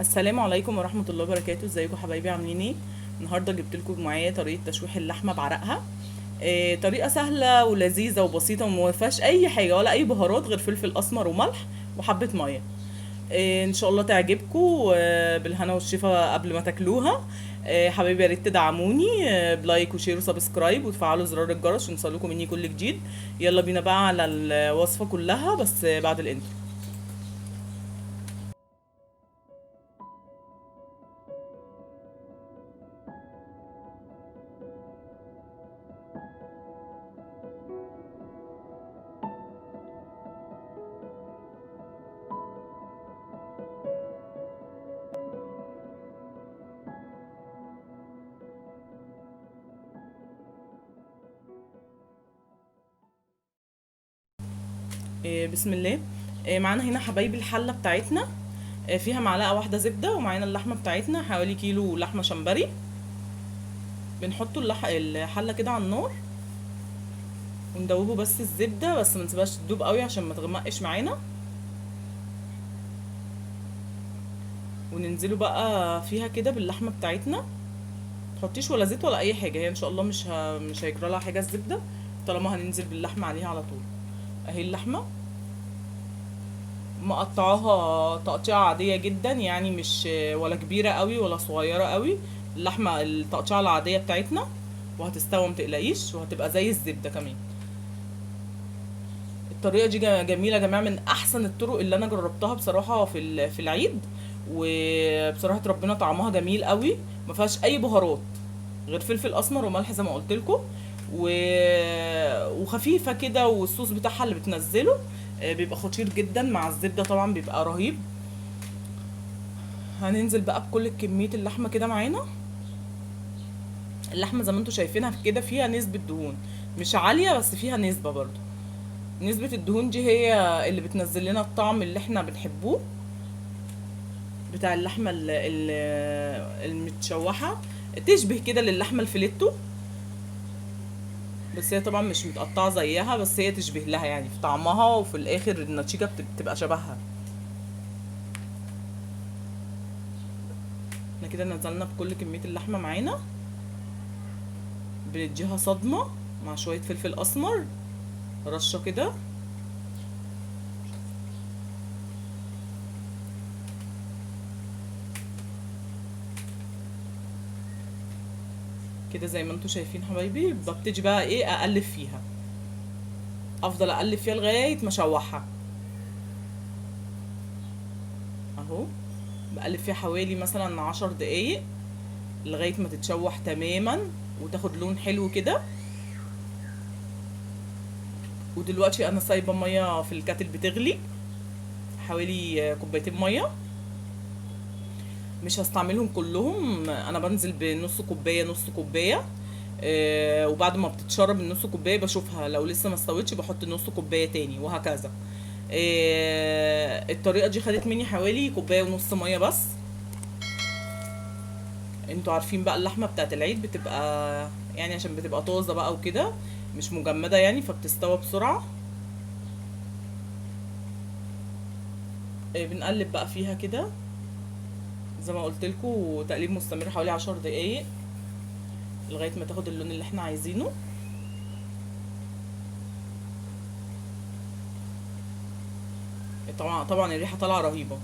السلام عليكم ورحمة الله وبركاته. ازيكم حبايبي؟ عاملين ايه؟ النهارده جبت لكم معايا طريقة تشويح اللحمة بعرقها. طريقة سهلة ولذيذة وبسيطة وما فيهاش اي حاجة ولا اي بهارات غير فلفل اسمر وملح وحبة مية. ان شاء الله تعجبكم. بالهنا والشفا قبل ما تاكلوها. حبايبي يا ريت تدعموني بلايك وشير وسبسكرايب وتفعلوا زرار الجرس عشان يوصلكم مني كل جديد. يلا بينا بقى على الوصفة كلها بس بعد الانترو. بسم الله. معانا هنا حبايبي الحلة بتاعتنا. فيها معلقة واحدة زبدة، ومعانا اللحمة بتاعتنا حوالي كيلو لحمة شمبري. بنحطه الحلة كده على النار وندوبه بس الزبدة، بس ما نسيبهاش تدوب قوي عشان ما تغمقش معانا. وننزله بقى فيها كده باللحمة بتاعتنا. متحطيش ولا زيت ولا اي حاجة، هي ان شاء الله مش هيجرى لها حاجة الزبدة طالما هننزل باللحمة عليها على طول. اهي اللحمة مقطعاها تقطيعة عادية جدا، يعني مش ولا كبيرة قوي ولا صغيرة قوي. اللحمة التقطيعة العادية بتاعتنا، وهتستوي متقلقيش، وهتبقى زي الزبدة كمان. الطريقة دي جميلة يا جماعة، من أحسن الطرق اللي أنا جربتها بصراحة في العيد. وبصراحة ربنا طعمها جميل قوي. ما فيهاش أي بهارات غير فلفل أسمر وملح زي ما قلت لكم. و... وخفيفة كده، والصوص بتاعها اللي بتنزله بيبقى خطير جدا مع الزبدة، طبعا بيبقى رهيب. هننزل بقى بكل كمية اللحمة كده معانا. اللحمة زي ما انتوا شايفينها كده فيها نسبة دهون مش عالية، بس فيها نسبة برضو. نسبة الدهون دي هي اللي بتنزل لنا الطعم اللي احنا بنحبوه بتاع اللحمة المتشوحة. تشبه كده للحمة الفيليتو، بس هي طبعا مش متقطعة زيها، بس هي تشبه لها يعني في طعمها، وفي الاخر النتيجة بتبقى شبهها. احنا كده نزلنا بكل كمية اللحمة معانا، بنديها صدمة مع شوية فلفل اسمر، رشة كده. كده زي ما انتوا شايفين حبايبي، ببتدي بقى ايه اقلب فيها، افضل اقلب فيها لغايه ما اشوحها. اهو بقلب فيها حوالي مثلا 10 دقايق لغايه ما تتشوح تماما وتاخد لون حلو كده. ودلوقتي انا سايبه ميه في الكاتل بتغلي، حوالي كوبايتين ميه. مش هستعملهم كلهم، انا بنزل بنص كوبايه نص كوبايه. وبعد ما بتتشرب النص كوبايه بشوفها لو لسه ما استوتش بحط نص كوبايه تاني، وهكذا. الطريقه دي خدت مني حوالي كوبايه ونص ميه بس. انتوا عارفين بقى اللحمه بتاعت العيد بتبقى يعني عشان بتبقى طازه بقى وكده، مش مجمده يعني، فبتستوى بسرعه. بنقلب بقى فيها كده زي ما قلت لكم، تقليب مستمر حوالي 10 دقايق لغايه ما تاخد اللون اللي احنا عايزينه. طبعا الريحه طالعه رهيبه.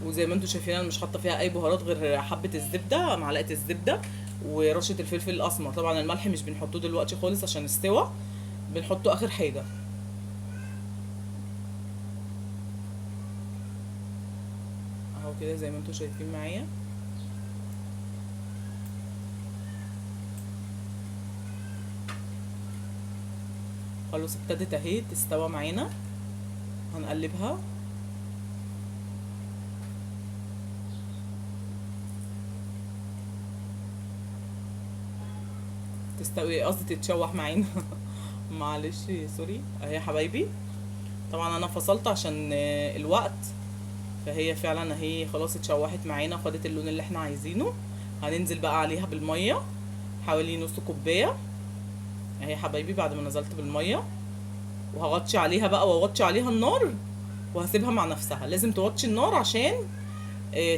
وزي ما انتم شايفين انا مش حاطه فيها اي بهارات غير حبه الزبده، معلقه الزبده ورشه الفلفل الاسمر. طبعا الملح مش بنحطه دلوقتي خالص عشان استوى، بنحطه اخر حاجه. اهو كده زي ما انتم شايفين معايا. خلاص ابتدت اهي تستوى معانا، هنقلبها. تستوي قصدي تتشوح معانا. معلش، سوري. اهي يا حبايبي، طبعا انا فصلت عشان الوقت. فهي فعلا اهي خلاص اتشوحت معانا وخدت اللون اللي احنا عايزينه. هننزل بقى عليها بالميه حوالي نص كوبايه. اهي يا حبايبي بعد ما نزلت بالميه، وهغطي عليها بقى واغطي عليها النار وهسيبها مع نفسها. لازم توطي النار عشان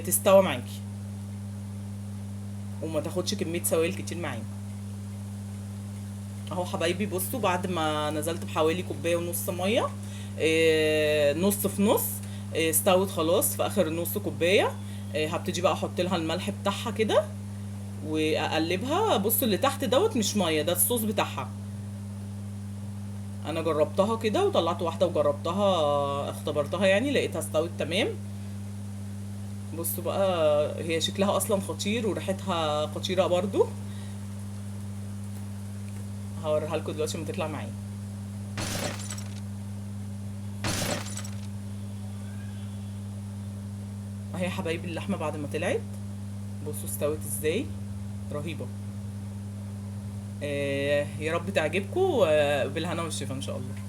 تستوى معاكي وما تاخدش كميه سوائل كتير معانا. اهو حبايبي بصوا بعد ما نزلت بحوالي كوبايه ونص ميه، نص في نص، استوت خلاص في اخر نص كوبايه. هبتدي بقى احط لها الملح بتاعها كده واقلبها. بصوا اللي تحت دوت مش ميه، ده الصوص بتاعها. انا جربتها كده وطلعت واحده وجربتها، اختبرتها يعني لقيتها استوت تمام. بصوا بقى هي شكلها اصلا خطير وريحتها خطيره برضو. هوريها لكم دلوقتي لما تطلع معايا. اهي يا حبايبي اللحمه بعد ما طلعت، بصوا استوت ازاي، رهيبه. يا رب تعجبكم، بالهنا والشفا ان شاء الله.